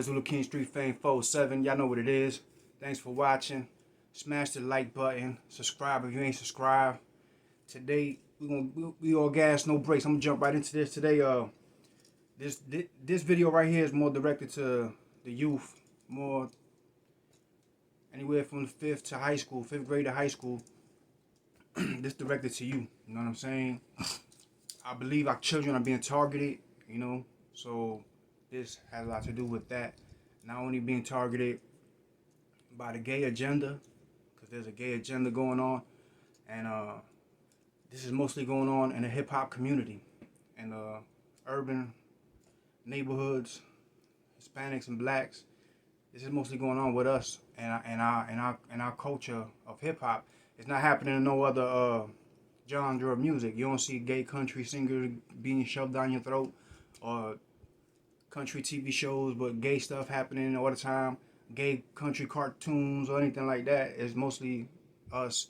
Zulu King Street Fame 47. Y'all know what it is. Thanks for watching. Smash the like button. Subscribe if you ain't subscribed. Today we all gas, no brakes. I'm gonna jump right into this today. This video right here is more directed to the youth, more anywhere from the fifth grade to high school. This directed to you. You know what I'm saying? I believe our children are being targeted. So this has a lot to do with that. Not only being targeted by the gay agenda, because there's a gay agenda going on, and this is mostly going on in the hip hop community, in urban neighborhoods, Hispanics and blacks. This is mostly going on with us and our culture of hip hop. It's not happening in no other genre of music. You don't see gay country singers being shoved down your throat, or country TV shows, but gay stuff happening all the time. Gay country cartoons or anything like that. It's mostly us.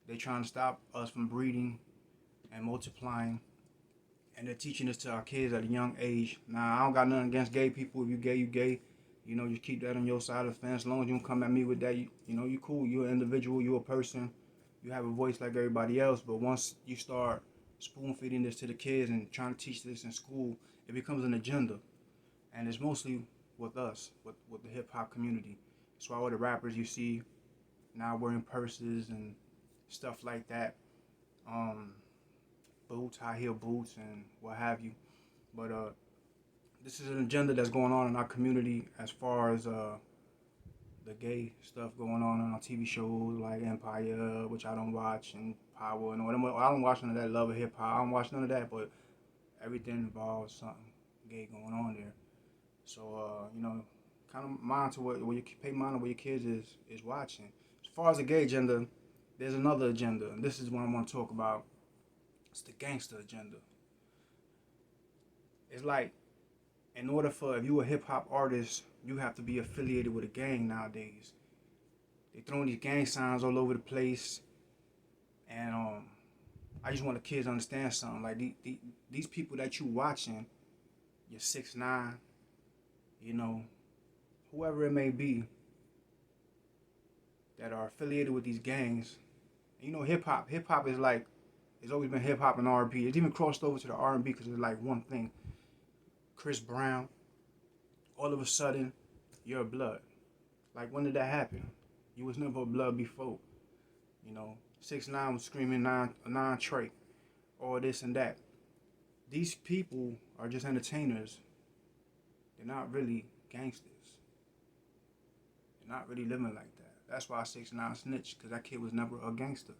They're trying to stop us from breeding and multiplying, and they're teaching this to our kids at a young age. Now, I don't got nothing against gay people. If you gay, you gay. You keep that on your side of the fence. As long as you don't come at me with that, you cool. You're an individual. You're a person. You have a voice like everybody else. But once you start spoon feeding this to the kids and trying to teach this in school, it becomes an agenda. And it's mostly with us, with the hip hop community. That's why all the rappers you see now wearing purses and stuff like that, boots, high heel boots, and what have you. But this is an agenda that's going on in our community as far as the gay stuff going on our TV shows like Empire, which I don't watch, and Power, and whatever. I don't watch none of that. Love of Hip Hop, I don't watch none of that. But everything involves something gay going on there. So, kind of mind to what you pay mind to what your kids is watching. As far as the gay agenda, there's another agenda, and this is what I want to talk about. It's the gangster agenda. It's like, in order for, if you a hip hop artist, you have to be affiliated with a gang nowadays. They throwing these gang signs all over the place, and I just want the kids to understand something. Like these people that you watching, you're 6ix9ine. Whoever it may be that are affiliated with these gangs. Hip hop is like, it's always been hip hop and R&B. It's even crossed over to the R&B because it's like one thing. Chris Brown, all of a sudden, you're a blood. Like, when did that happen? You was never a blood before. 6ix9ine was screaming non-Trey, all this and that. These people are just entertainers. They're not really gangsters. They're not really living like that. That's why 6ix9ine snitched, because that kid was never a gangster.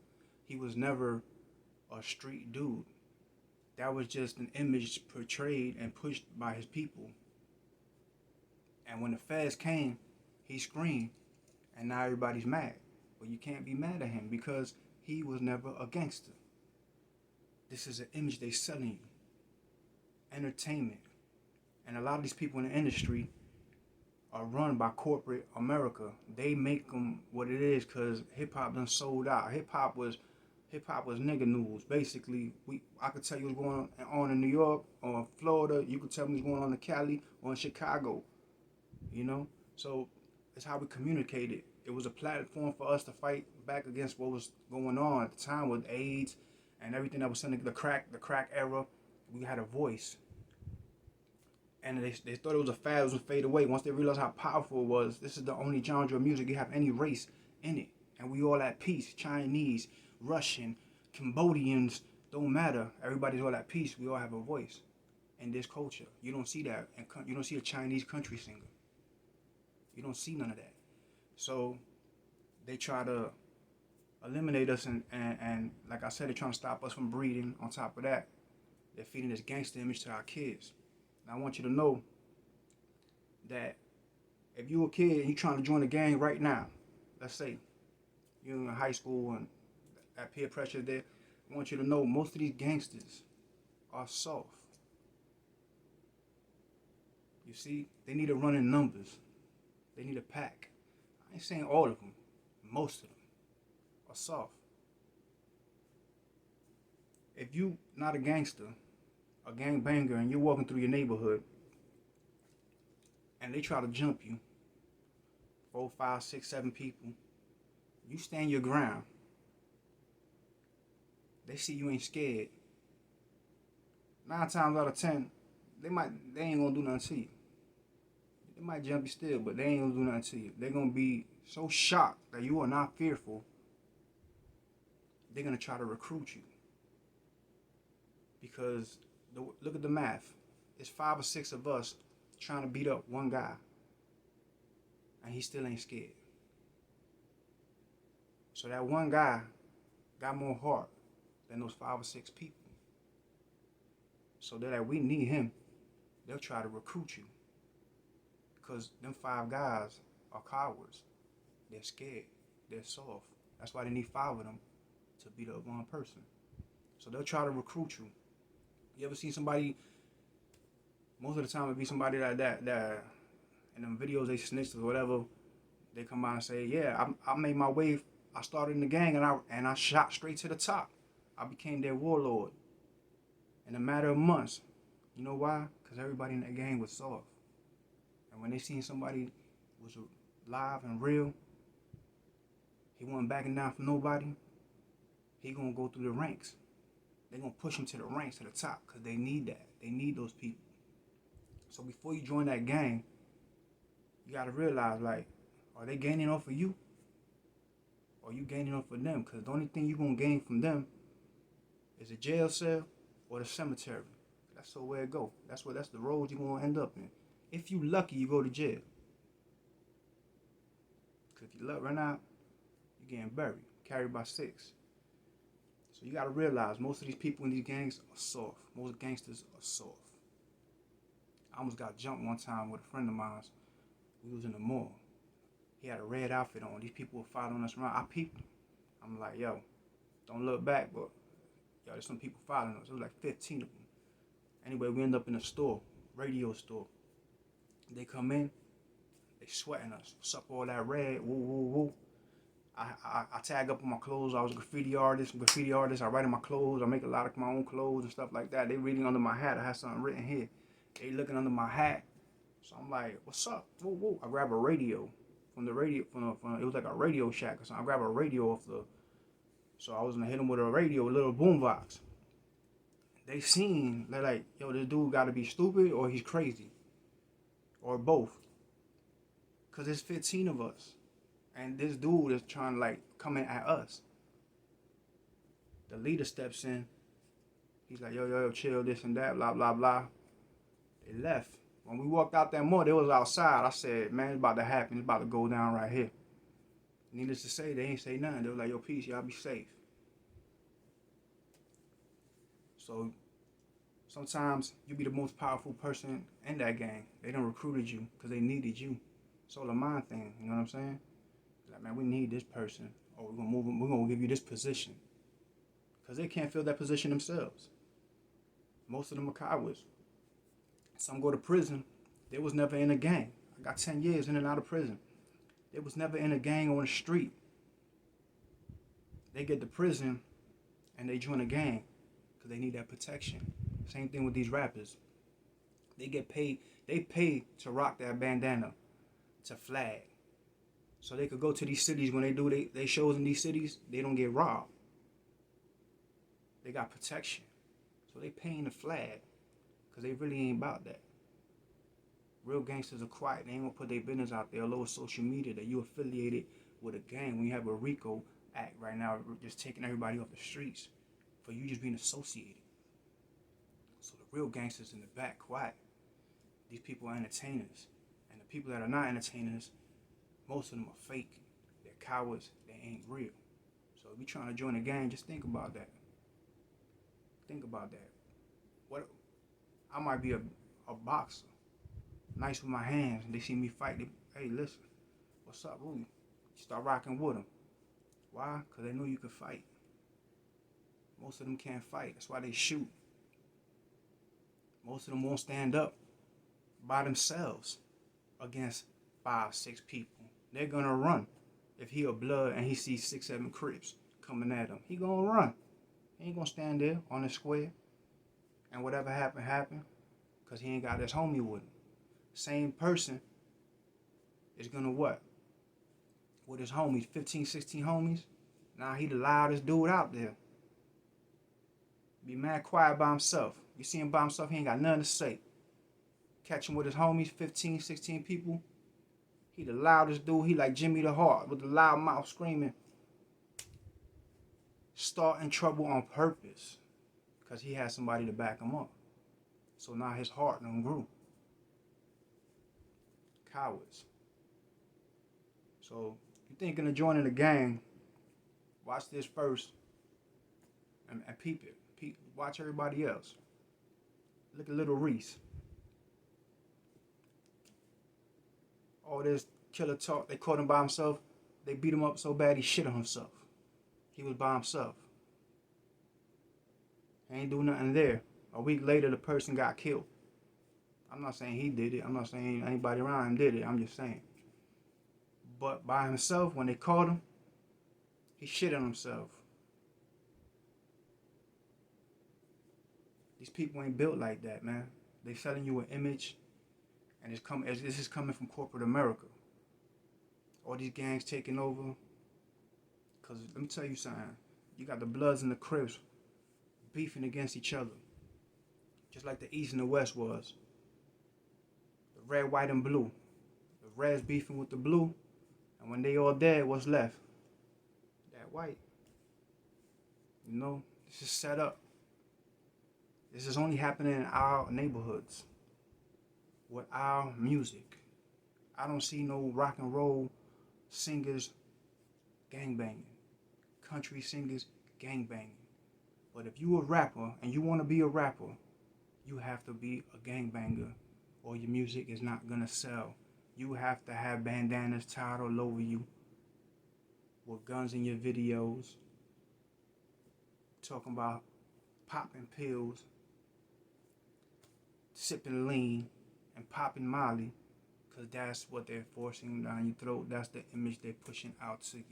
He was never a street dude. That was just an image portrayed and pushed by his people. And when the feds came, he screamed, and now everybody's mad. But you can't be mad at him because he was never a gangster. This is an image they selling you. Entertainment. And a lot of these people in the industry are run by corporate America. They make them what it is because hip-hop done sold out. Hip-hop was nigga news. Basically, I could tell you what's going on in New York or Florida. You could tell me what's going on in Cali or in Chicago. So it's how we communicated. It was a platform for us to fight back against what was going on at the time with AIDS and everything that was in the crack era. We had a voice. And they thought it was a fad, it was a fade away. Once they realized how powerful it was, this is the only genre of music you have any race in it. And we all at peace. Chinese, Russian, Cambodians, don't matter. Everybody's all at peace. We all have a voice in this culture. You don't see that. And you don't see a Chinese country singer. You don't see none of that. So they try to eliminate us and like I said, they're trying to stop us from breeding. On top of that, they're feeding this gangster image to our kids. I want you to know that if you're a kid and you're trying to join a gang right now, let's say you're in high school and that peer pressure there, I want you to know most of these gangsters are soft. You see, they need to run in numbers. They need a pack. I ain't saying all of them. Most of them are soft. If you not a gangster, a gangbanger, and you're walking through your neighborhood and they try to jump you, 4, 5, 6, 7 people, you stand your ground. They see you ain't scared. 9 times out of 10, they ain't gonna do nothing to you. They might jump you still, but they ain't gonna do nothing to you. They're gonna be so shocked that you are not fearful. They're gonna try to recruit you. Because look at the math. It's 5 or 6 of us trying to beat up one guy, and he still ain't scared. So that one guy got more heart than those 5 or 6 people. So that we need him, they'll try to recruit you. Because them 5 guys are cowards. They're scared. They're soft. That's why they need 5 of them to beat up one person. So they'll try to recruit you. You ever seen somebody, most of the time it be somebody that in them videos they snitched or whatever, they come out and say, yeah, I made my way, I started in the gang and I shot straight to the top. I became their warlord in a matter of months. You know why? Because everybody in that gang was soft. And when they seen somebody was live and real, he wasn't backing down for nobody, he gonna go through the ranks. They're gonna push him to the ranks, to the top, because they need that. They need those people. So before you join that gang, you gotta realize, like, are they gaining off of you? Or are you gaining off of them? Because the only thing you're gonna gain from them is a jail cell or the cemetery. That's the way it go. That's the road you're gonna end up in. If you lucky, you go to jail. Because if you run out, you're getting buried, carried by 6. So you gotta realize, most of these people in these gangs are soft. Most gangsters are soft. I almost got jumped one time with a friend of mine. We was in the mall. He had a red outfit on. These people were following us around. I peeped him. I'm like, yo, don't look back, but yo, there's some people following us. There was like 15 of them. Anyway, we end up in a store, radio store. They come in, they sweating us. What's up, all that red? Woo, woo, woo. I tag up on my clothes. I was a graffiti artist. I write in my clothes. I make a lot of my own clothes and stuff like that. They reading under my hat. I had something written here. They looking under my hat. So I'm like, what's up? Whoa, whoa. I grab a radio from the radio. It was like a Radio Shack or something. I grab a radio off the. So I was gonna hit them with a radio, a little boombox. They're like, yo, this dude got to be stupid or he's crazy, or both. Cause there's 15 of us. And this dude is trying to like come in at us. The leader steps in. He's like, yo, chill, this and that, blah, blah, blah. They left. When we walked out that mall, they was outside. I said, man, it's about to happen. It's about to go down right here. Needless to say, they ain't say nothing. They were like, yo, peace, y'all be safe. So sometimes you be the most powerful person in that gang. They done recruited you because they needed you. It's all a mind thing, you know what I'm saying? Like, man, we need this person, or we're gonna give you this position. Because they can't fill that position themselves. Most of them are cowards. Some go to prison. They was never in a gang. I got 10 years in and out of prison. They was never in a gang on the street. They get to prison and they join a gang because they need that protection. Same thing with these rappers. They get paid. They pay to rock that bandana, to flag. So they could go to these cities when they do they shows in these cities, they don't get robbed. They got protection. So they paying the flag because they really ain't about that. Real gangsters are quiet. They ain't gonna put their business out there all over social media that you affiliated with a gang when you have a RICO act right now, just taking everybody off the streets for you just being associated. So the real gangsters in the back, quiet. These people are entertainers. And the people that are not entertainers, most of them are fake. They're cowards. They ain't real. So if you're trying to join a gang, just think about that. Think about that. What? I might be a boxer, nice with my hands, and they see me fight. Hey, listen, what's up? Ooh, you start rocking with them. Why? Because they know you can fight. Most of them can't fight. That's why they shoot. Most of them won't stand up by themselves against 5, 6 people. They're gonna run. If he a blood and he sees 6, 7 Crips coming at him, he gonna run. He ain't gonna stand there on the square and whatever happen, because he ain't got his homie with him. Same person is gonna what? With his homies, 15, 16 homies. Now he the loudest dude out there. Be mad quiet by himself. You see him by himself, he ain't got nothing to say. Catch him with his homies, 15, 16 people. He the loudest dude. He like Jimmy the Hart with the loud mouth screaming. Starting trouble on purpose. Because he had somebody to back him up. So now his heart done grew. Cowards. So you thinking of joining the gang, watch this first and peep it. Watch everybody else. Look at little Reese. All this killer talk, they caught him by himself. They beat him up so bad he shit on himself. He was by himself. He ain't do nothing there. A week later, the person got killed. I'm not saying he did it. I'm not saying anybody around him did it. I'm just saying. But by himself, when they caught him, he shit on himself. These people ain't built like that, man. They selling you an image, and this is coming from corporate America. All these gangs taking over. Because let me tell you something. You got the Bloods and the Crips beefing against each other. Just like the East and the West was. The red, white, and blue. The Reds beefing with the blue. And when they all dead, what's left? That white. You know, this is set up. This is only happening in our neighborhoods. With our music. I don't see no rock and roll singers gangbanging. Country singers gangbanging. But if you a rapper and you want to be a rapper, you have to be a gangbanger or your music is not going to sell. You have to have bandanas tied all over you with guns in your videos. Talking about popping pills, sipping lean, and popping Molly. Because that's what they're forcing down your throat. That's the image they're pushing out to you.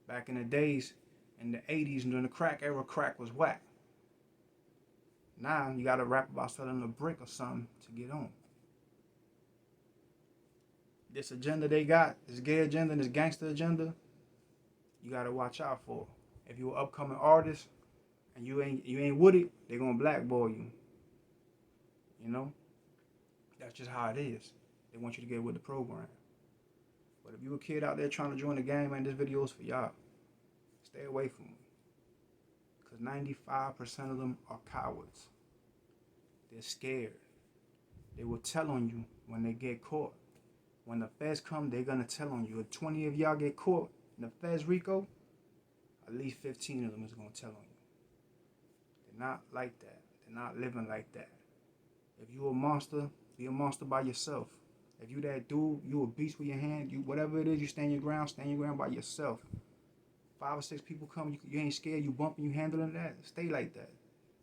Back in the days, in the 80s, during the crack era, crack was whack. Now, you got to rap about selling a brick or something to get on. This agenda they got, this gay agenda, this gangster agenda, you got to watch out for. If you're an upcoming artist and you ain't with it, they're going to blackball you. You know? That's just how it is. They want you to get with the program. But if you a kid out there trying to join the gang, man, this video is for y'all. Stay away from them. Because 95% of them are cowards. They're scared. They will tell on you when they get caught. When the feds come, they're going to tell on you. If 20 of y'all get caught in the feds RICO, at least 15 of them is going to tell on you. They're not like that. They're not living like that. If you a monster, be a monster by yourself. If you that dude, you a beast with your hand, you whatever it is, you stand your ground by yourself. 5 or 6 people come, you ain't scared, you bumping, you handling that, stay like that.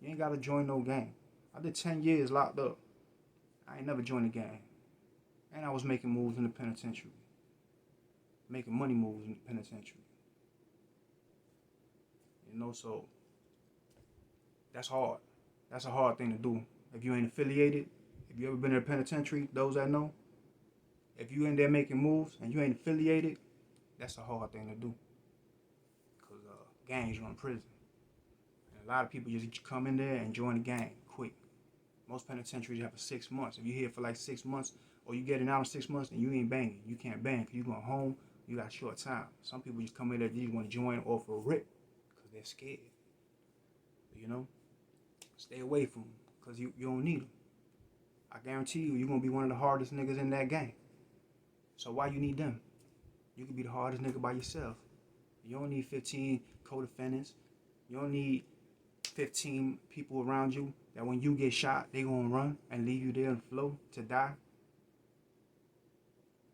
You ain't got to join no gang. I did 10 years locked up. I ain't never joined a gang. And I was making moves in the penitentiary. Making money moves in the penitentiary. You know, so that's hard. That's a hard thing to do. If you ain't affiliated, if you ever been in a penitentiary, those that know, if you in there making moves and you ain't affiliated, that's a hard thing to do. Because gangs run prison. And a lot of people just come in there and join the gang quick. Most penitentiaries have for 6 months. If you're here for like 6 months, or you getting out in 6 months, then you ain't banging. You can't bang because you going home, you got short time. Some people just come in there, they just want to join off a rip because they're scared. You know? Stay away from them because you don't need them. I guarantee you're going to be one of the hardest niggas in that gang. So why you need them? You can be the hardest nigga by yourself. You don't need 15 co-defendants. You don't need 15 people around you that when you get shot, they going to run and leave you there on the floor to die.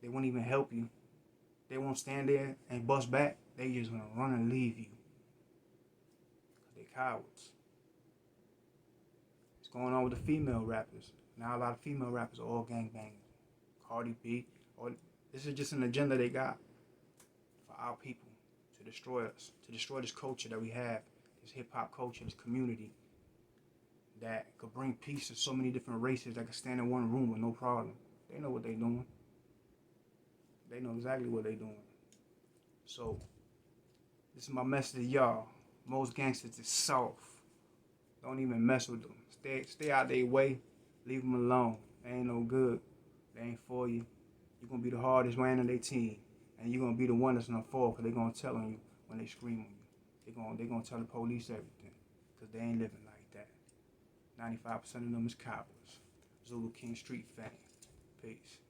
They won't even help you. They won't stand there and bust back. They just going to run and leave you. Because they cowards. What's going on with the female rappers? Now a lot of female rappers are all gangbangers. Cardi B. This is just an agenda they got for our people to destroy us, to destroy this culture that we have, this hip-hop culture, this community that could bring peace to so many different races that could stand in one room with no problem. They know what they're doing. They know exactly what they doing. So, this is my message to y'all. Most gangsters is soft. Don't even mess with them. Stay out their way. Leave them alone. They ain't no good. They ain't for you. You're going to be the hardest man on their team. And you're going to be the one that's going to fall because they're going to tell on you when they scream on you. They're going to tell the police everything because they ain't living like that. 95% of them is cowards. Zulu King Street fame. Peace.